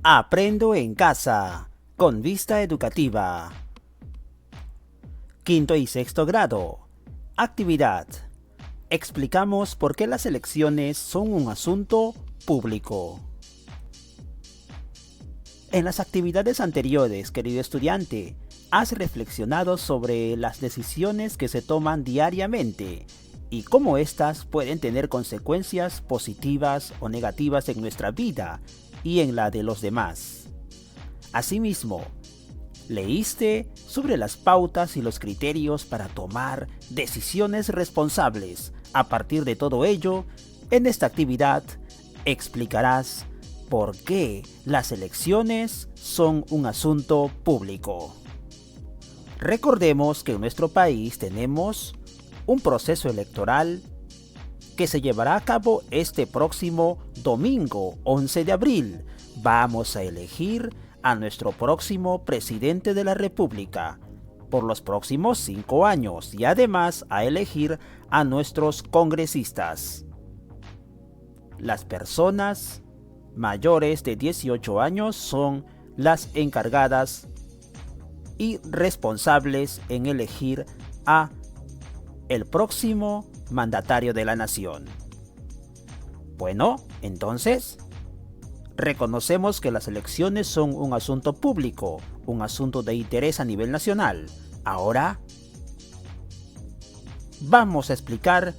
Aprendo en casa, con vista educativa. Quinto y sexto grado. Actividad. Explicamos por qué las elecciones son un asunto público. En las actividades anteriores, querido estudiante, has reflexionado sobre las decisiones que se toman diariamente y cómo éstas pueden tener consecuencias positivas o negativas en nuestra vida y en la de los demás. Asimismo, leíste sobre las pautas y los criterios para tomar decisiones responsables. A partir de todo ello, en esta actividad explicarás por qué las elecciones son un asunto público. Recordemos que en nuestro país tenemos un proceso electoral que se llevará a cabo este próximo domingo 11 de abril. Vamos a elegir a nuestro próximo presidente de la República por los próximos 5 años y además a elegir a nuestros congresistas. Las personas mayores de 18 años son las encargadas y responsables en elegir a el próximo mandatario de la nación. Bueno, entonces, reconocemos que las elecciones son un asunto público, un asunto de interés a nivel nacional. Ahora, vamos a explicar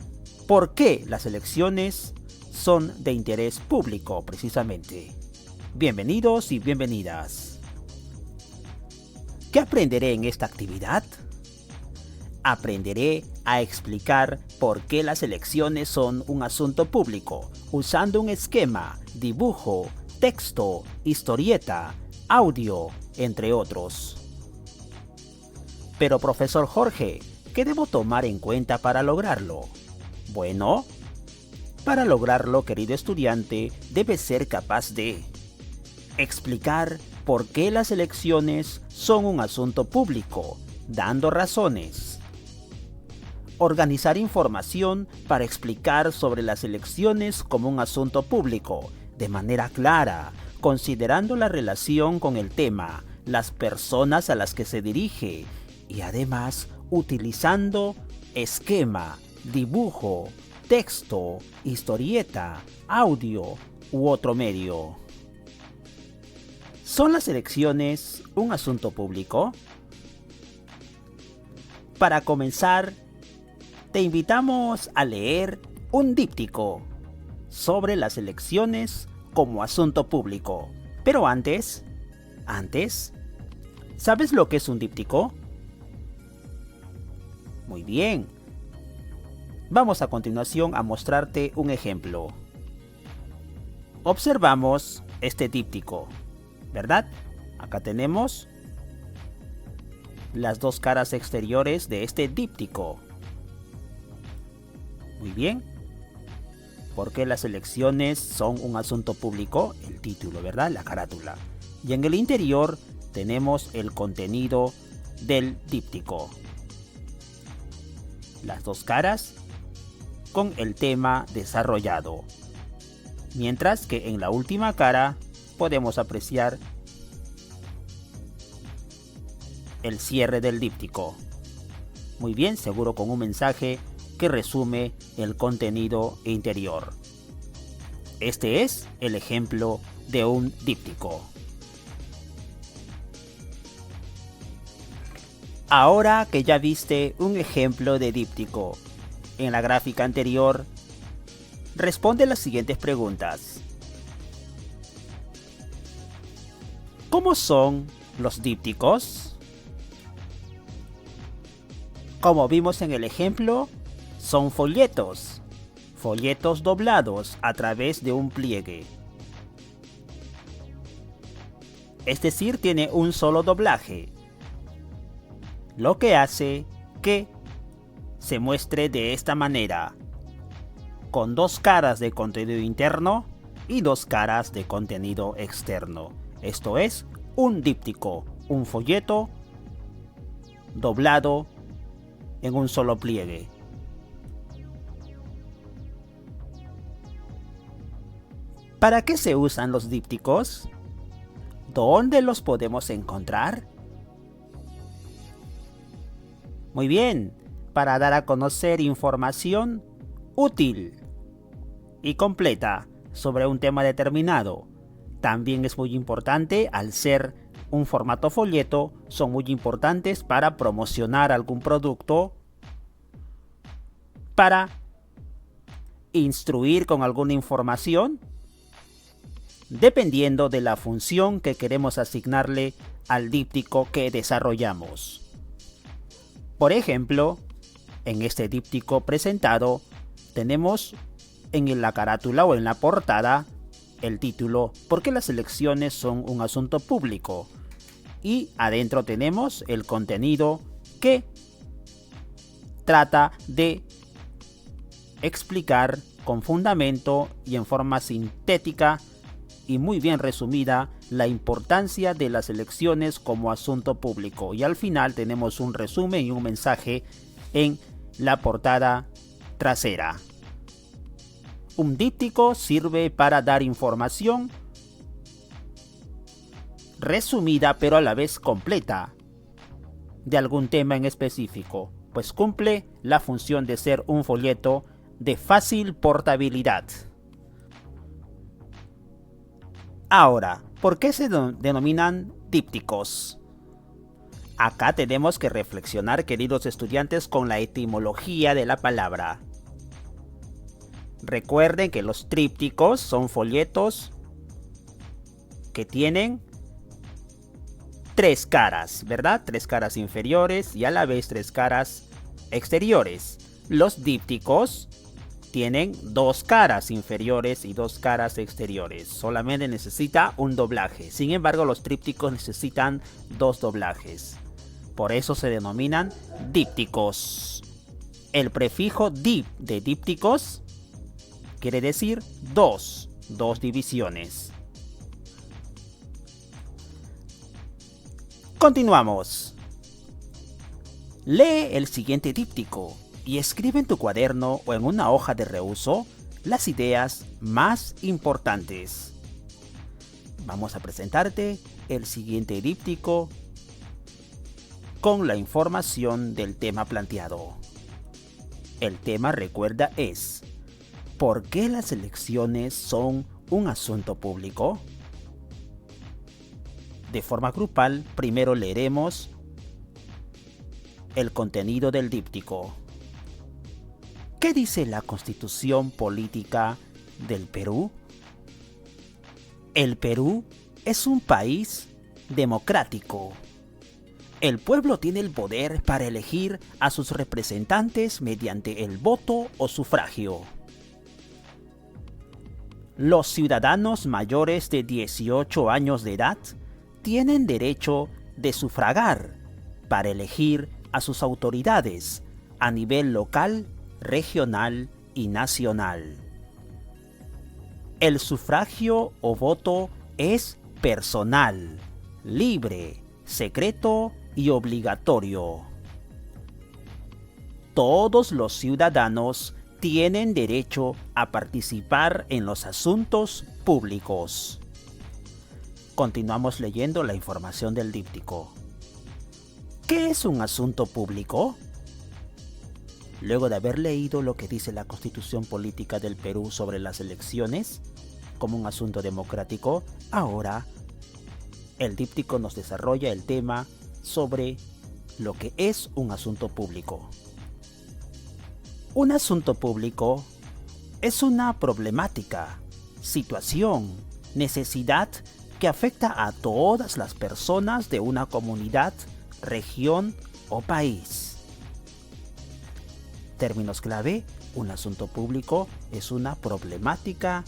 por qué las elecciones son de interés público, precisamente. Bienvenidos y bienvenidas. ¿Qué aprenderé en esta actividad? Aprenderé a explicar por qué las elecciones son un asunto público, usando un esquema, dibujo, texto, historieta, audio, entre otros. Pero profesor Jorge, ¿qué debo tomar en cuenta para lograrlo? Bueno, para lograrlo, querido estudiante, debes ser capaz de explicar por qué las elecciones son un asunto público, dando razones. Organizar información para explicar sobre las elecciones como un asunto público, de manera clara, considerando la relación con el tema, las personas a las que se dirige y además utilizando esquema, dibujo, texto, historieta, audio u otro medio. ¿Son las elecciones un asunto público? Para comenzar, te invitamos a leer un díptico sobre las elecciones como asunto público. Pero antes, ¿sabes lo que es un díptico? Muy bien. Vamos a continuación a mostrarte un ejemplo. Observamos este díptico, ¿verdad? Acá tenemos las dos caras exteriores de este díptico. Muy bien. ¿Por qué las elecciones son un asunto público? El título, ¿verdad? La carátula. Y en el interior tenemos el contenido del díptico. Las dos caras con el tema desarrollado. Mientras que en la última cara podemos apreciar el cierre del díptico. Muy bien, seguro con un mensaje que resume el contenido interior. Este es el ejemplo de un díptico. Ahora que ya viste un ejemplo de díptico en la gráfica anterior, responde las siguientes preguntas. ¿Cómo son los dípticos? Como vimos en el ejemplo, son folletos doblados a través de un pliegue. Es decir, tiene un solo doblaje, lo que hace que se muestre de esta manera, con dos caras de contenido interno y dos caras de contenido externo. Esto es un díptico, un folleto doblado en un solo pliegue. ¿Para qué se usan los dípticos? ¿Dónde los podemos encontrar? Muy bien, para dar a conocer información útil y completa sobre un tema determinado. También es muy importante, al ser un formato folleto, son muy importantes para promocionar algún producto, para instruir con alguna información, dependiendo de la función que queremos asignarle al díptico que desarrollamos. Por ejemplo, en este díptico presentado tenemos en la carátula o en la portada el título ¿Por qué las elecciones son un asunto público? Y adentro tenemos el contenido que trata de explicar con fundamento y en forma sintética y muy bien resumida la importancia de las elecciones como asunto público. Y al final tenemos un resumen y un mensaje en la portada trasera. Un díptico sirve para dar información resumida pero a la vez completa de algún tema en específico, pues cumple la función de ser un folleto de fácil portabilidad. Ahora, ¿por qué se denominan dípticos? Acá tenemos que reflexionar, queridos estudiantes, con la etimología de la palabra. Recuerden que los trípticos son folletos que tienen tres caras, ¿verdad? Tres caras inferiores y a la vez tres caras exteriores. Los dípticos tienen dos caras inferiores y dos caras exteriores. Solamente necesita un doblaje. Sin embargo, los trípticos necesitan dos doblajes. Por eso se denominan dípticos. El prefijo dip de dípticos quiere decir dos divisiones. Continuamos. Lee el siguiente díptico y escribe en tu cuaderno o en una hoja de reuso las ideas más importantes. Vamos a presentarte el siguiente díptico con la información del tema planteado. El tema, recuerda, es ¿por qué las elecciones son un asunto público? De forma grupal, primero leeremos el contenido del díptico. ¿Qué dice la Constitución Política del Perú? El Perú es un país democrático. El pueblo tiene el poder para elegir a sus representantes mediante el voto o sufragio. Los ciudadanos mayores de 18 años de edad tienen derecho de sufragar para elegir a sus autoridades a nivel local, regional y nacional. El sufragio o voto es personal, libre, secreto y obligatorio. Todos los ciudadanos tienen derecho a participar en los asuntos públicos. Continuamos leyendo la información del díptico. ¿Qué es un asunto público? Luego de haber leído lo que dice la Constitución Política del Perú sobre las elecciones como un asunto democrático, ahora el díptico nos desarrolla el tema sobre lo que es un asunto público. Un asunto público es una problemática, situación, necesidad que afecta a todas las personas de una comunidad, región o país. Términos clave: un asunto público es una problemática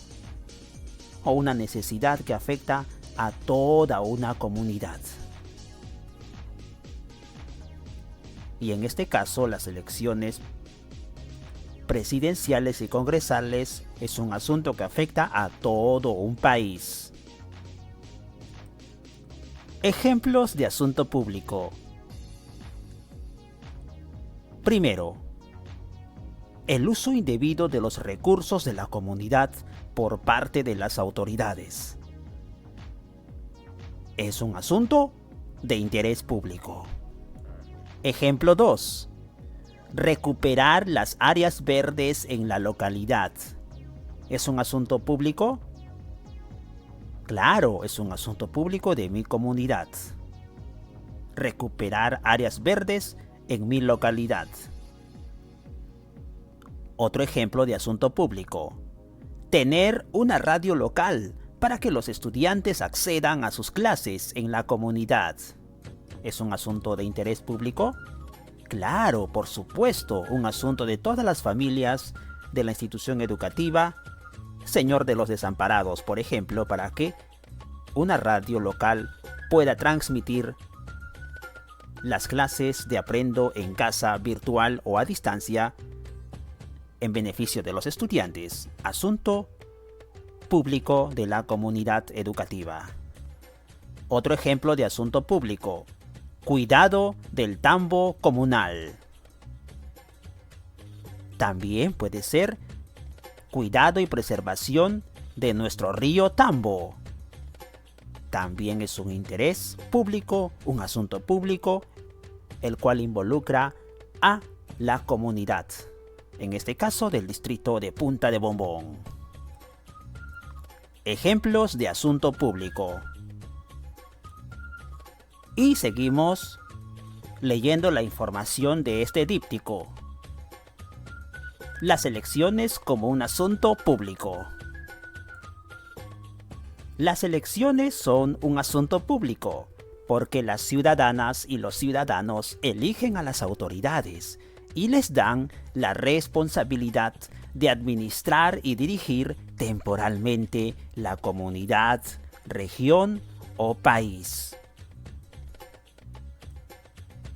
o una necesidad que afecta a toda una comunidad. Y en este caso, las elecciones presidenciales y congresales es un asunto que afecta a todo un país. Ejemplos de asunto público. Primero, el uso indebido de los recursos de la comunidad por parte de las autoridades. es un asunto de interés público. Ejemplo 2. Recuperar las áreas verdes en la localidad. ¿Es un asunto público? Claro, es un asunto público de mi comunidad. Recuperar áreas verdes en mi localidad. Otro ejemplo de asunto público. Tener una radio local para que los estudiantes accedan a sus clases en la comunidad. ¿Es un asunto de interés público? Claro, por supuesto, un asunto de todas las familias de la institución educativa, Señor de los Desamparados, por ejemplo, para que una radio local pueda transmitir las clases de Aprendo en Casa virtual o a distancia en beneficio de los estudiantes. Asunto público de la comunidad educativa. Otro ejemplo de asunto público. Cuidado del tambo comunal. También puede ser cuidado y preservación de nuestro río Tambo. También es un interés público, un asunto público, el cual involucra a la comunidad, en este caso del distrito de Punta de Bombón. Ejemplos de asunto público. Y seguimos leyendo la información de este díptico. Las elecciones como un asunto público. Las elecciones son un asunto público porque las ciudadanas y los ciudadanos eligen a las autoridades y les dan la responsabilidad de administrar y dirigir temporalmente la comunidad, región o país.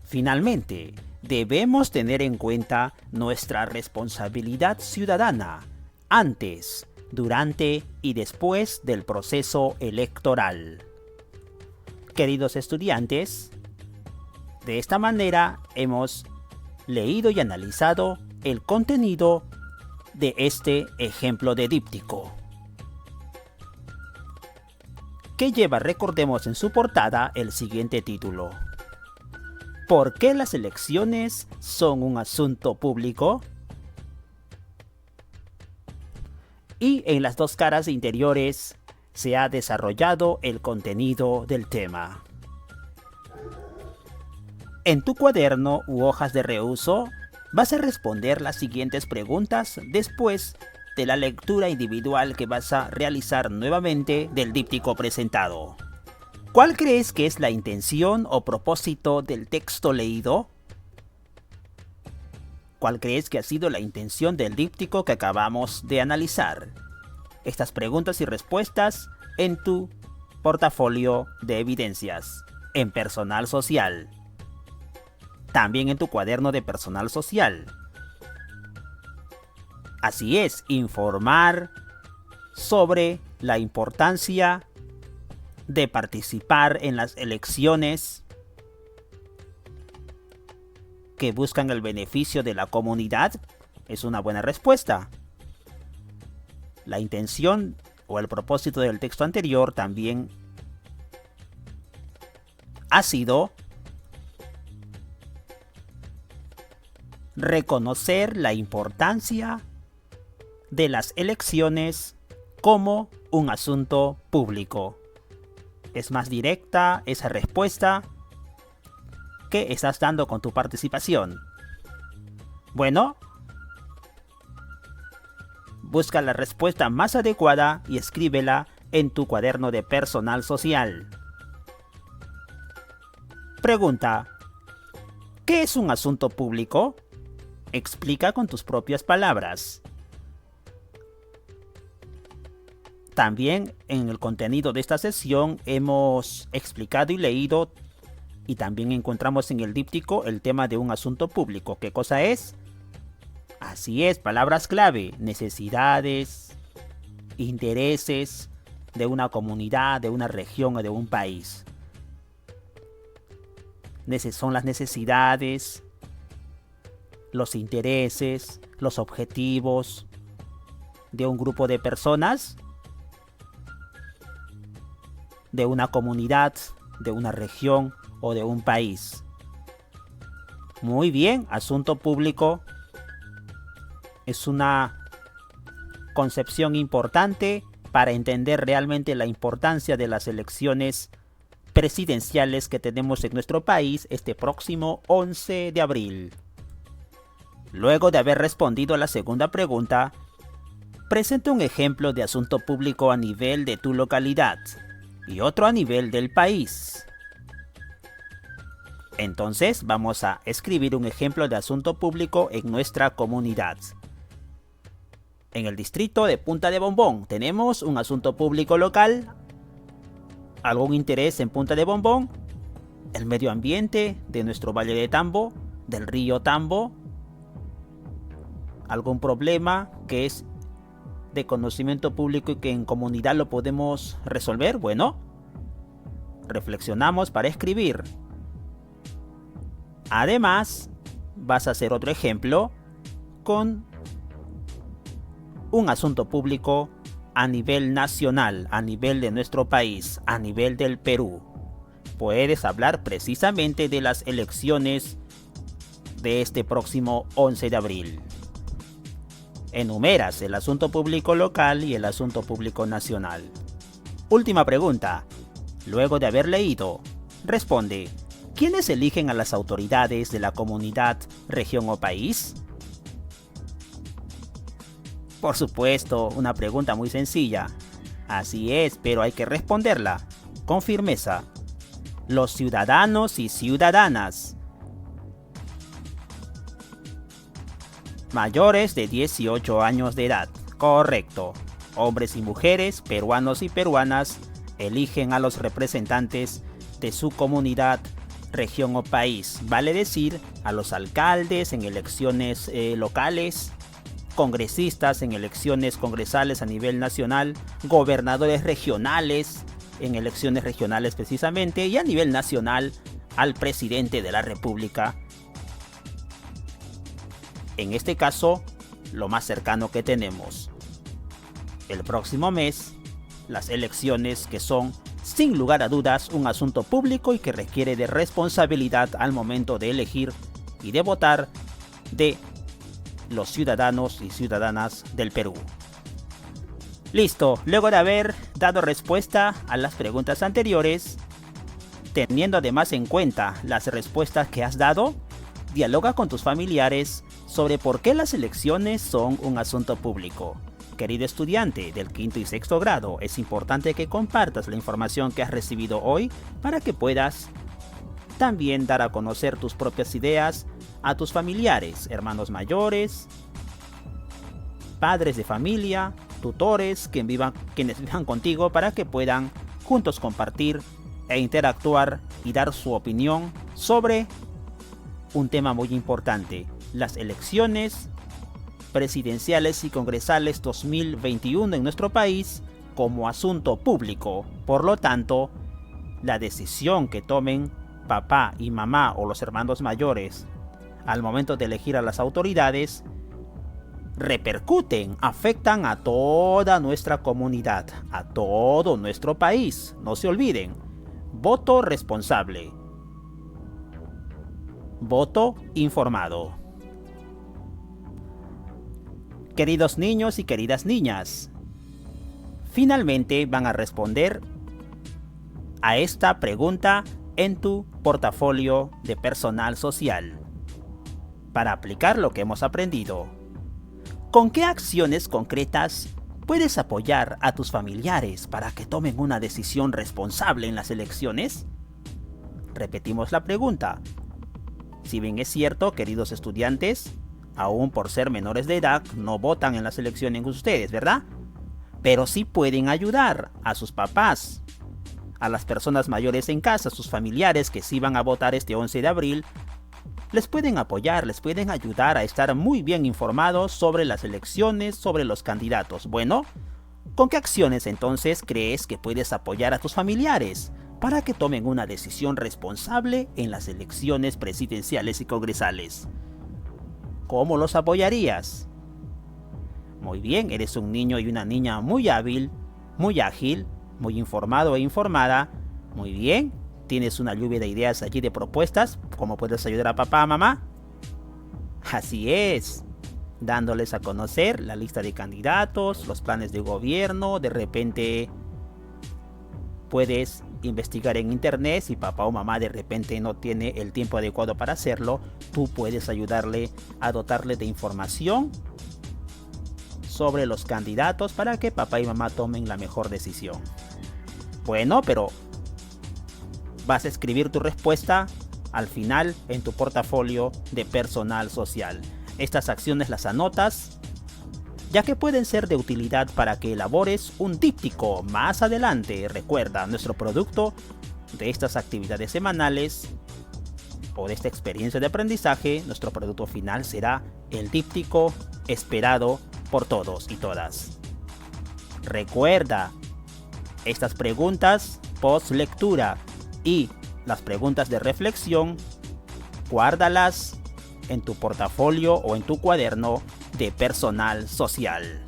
Finalmente, debemos tener en cuenta nuestra responsabilidad ciudadana antes, durante y después del proceso electoral. Queridos estudiantes, de esta manera hemos leído y analizado el contenido de este ejemplo de díptico, que lleva, recordemos en su portada, el siguiente título: ¿Por qué las elecciones son un asunto público? Y en las dos caras interiores se ha desarrollado el contenido del tema. En tu cuaderno u hojas de reuso vas a responder las siguientes preguntas después de la lectura individual que vas a realizar nuevamente del díptico presentado. ¿Cuál crees que es la intención o propósito del texto leído? ¿Cuál crees que ha sido la intención del díptico que acabamos de analizar? Estas preguntas y respuestas en tu portafolio de evidencias, en personal social. También en tu cuaderno de personal social. Así es, informar sobre la importancia de participar en las elecciones que buscan el beneficio de la comunidad es una buena respuesta. La intención o el propósito del texto anterior también ha sido reconocer la importancia de las elecciones como un asunto público. Es más directa esa respuesta que estás dando con tu participación. Bueno, busca la respuesta más adecuada y escríbela en tu cuaderno de personal social. Pregunta: ¿qué es un asunto público? Explica con tus propias palabras. También en el contenido de esta sesión hemos explicado y leído y también encontramos en el díptico el tema de un asunto público. ¿Qué cosa es? Así es, palabras clave: necesidades, intereses de una comunidad, de una región o de un país. Son las necesidades, los intereses, los objetivos de un grupo de personas de una comunidad, de una región o de un país. Muy bien, asunto público es una concepción importante para entender realmente la importancia de las elecciones presidenciales que tenemos en nuestro país este próximo 11 de abril. Luego de haber respondido a la segunda pregunta, presenta un ejemplo de asunto público a nivel de tu localidad y otro a nivel del país. Entonces vamos a escribir un ejemplo de asunto público en nuestra comunidad. En el distrito de Punta de Bombón tenemos un asunto público local. ¿Algún interés en Punta de Bombón? El medio ambiente de nuestro valle de Tambo, del río Tambo. ¿Algún problema que es de conocimiento público y que en comunidad lo podemos resolver? Bueno, reflexionamos para escribir. Además, vas a hacer otro ejemplo con un asunto público a nivel nacional, a nivel de nuestro país, a nivel del Perú. Puedes hablar precisamente de las elecciones de este próximo 11 de abril. Enumeras el asunto público local y el asunto público nacional. Última pregunta. Luego de haber leído, responde: ¿quiénes eligen a las autoridades de la comunidad, región o país? Por supuesto, una pregunta muy sencilla. Así es, pero hay que responderla con firmeza. Los ciudadanos y ciudadanas mayores de 18 años de edad. Correcto. Hombres y mujeres, peruanos y peruanas, eligen a los representantes de su comunidad, región o país. Vale decir, a los alcaldes en elecciones locales, congresistas en elecciones congresales a nivel nacional, gobernadores regionales en elecciones regionales precisamente, y a nivel nacional al presidente de la República. En este caso, lo más cercano que tenemos. El próximo mes, las elecciones que son, sin lugar a dudas, un asunto público y que requiere de responsabilidad al momento de elegir y de votar de los ciudadanos y ciudadanas del Perú. Listo, luego de haber dado respuesta a las preguntas anteriores, teniendo además en cuenta las respuestas que has dado, dialoga con tus familiares sobre por qué las elecciones son un asunto público. Querido estudiante del quinto y sexto grado, es importante que compartas la información que has recibido hoy para que puedas también dar a conocer tus propias ideas a tus familiares, hermanos mayores, padres de familia, tutores, quienes vivan contigo, para que puedan juntos compartir e interactuar y dar su opinión sobre un tema muy importante: las elecciones presidenciales y congresales 2021 en nuestro país como asunto público. Por lo tanto, la decisión que tomen papá y mamá o los hermanos mayores al momento de elegir a las autoridades repercuten, afectan a toda nuestra comunidad, a todo nuestro país. No se olviden, voto responsable, voto informado. Queridos niños y queridas niñas, finalmente van a responder a esta pregunta en tu portafolio de personal social. Para aplicar lo que hemos aprendido, ¿con qué acciones concretas puedes apoyar a tus familiares para que tomen una decisión responsable en las elecciones? Repetimos la pregunta. Si bien es cierto, queridos estudiantes, aún por ser menores de edad, no votan en las elecciones ustedes, ¿verdad? Pero sí pueden ayudar a sus papás, a las personas mayores en casa, sus familiares que sí van a votar este 11 de abril, les pueden apoyar, les pueden ayudar a estar muy bien informados sobre las elecciones, sobre los candidatos. Bueno, ¿con qué acciones entonces crees que puedes apoyar a tus familiares para que tomen una decisión responsable en las elecciones presidenciales y congresales? ¿Cómo los apoyarías? Muy bien, eres un niño y una niña muy hábil, muy ágil, muy informado e informada. Muy bien, tienes una lluvia de ideas allí de propuestas, cómo puedes ayudar a papá, mamá. Así es, dándoles a conocer la lista de candidatos, los planes de gobierno. De repente puedes investigar en internet. Si papá o mamá de repente no tiene el tiempo adecuado para hacerlo, tú puedes ayudarle a dotarle de información sobre los candidatos para que papá y mamá tomen la mejor decisión. Bueno, pero vas a escribir tu respuesta al final en tu portafolio de personal social. Estas acciones las anotas, ya que pueden ser de utilidad para que elabores un díptico más adelante. Recuerda, nuestro producto de estas actividades semanales o de esta experiencia de aprendizaje, nuestro producto final será el díptico esperado por todos y todas. Recuerda, estas preguntas post lectura y las preguntas de reflexión, guárdalas en tu portafolio o en tu cuaderno de personal social.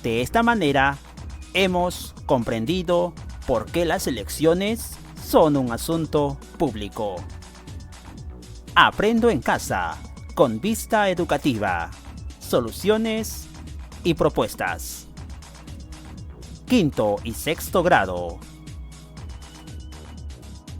De esta manera, hemos comprendido por qué las elecciones son un asunto público. Aprendo en casa, con vista educativa, soluciones y propuestas. Quinto y sexto grado.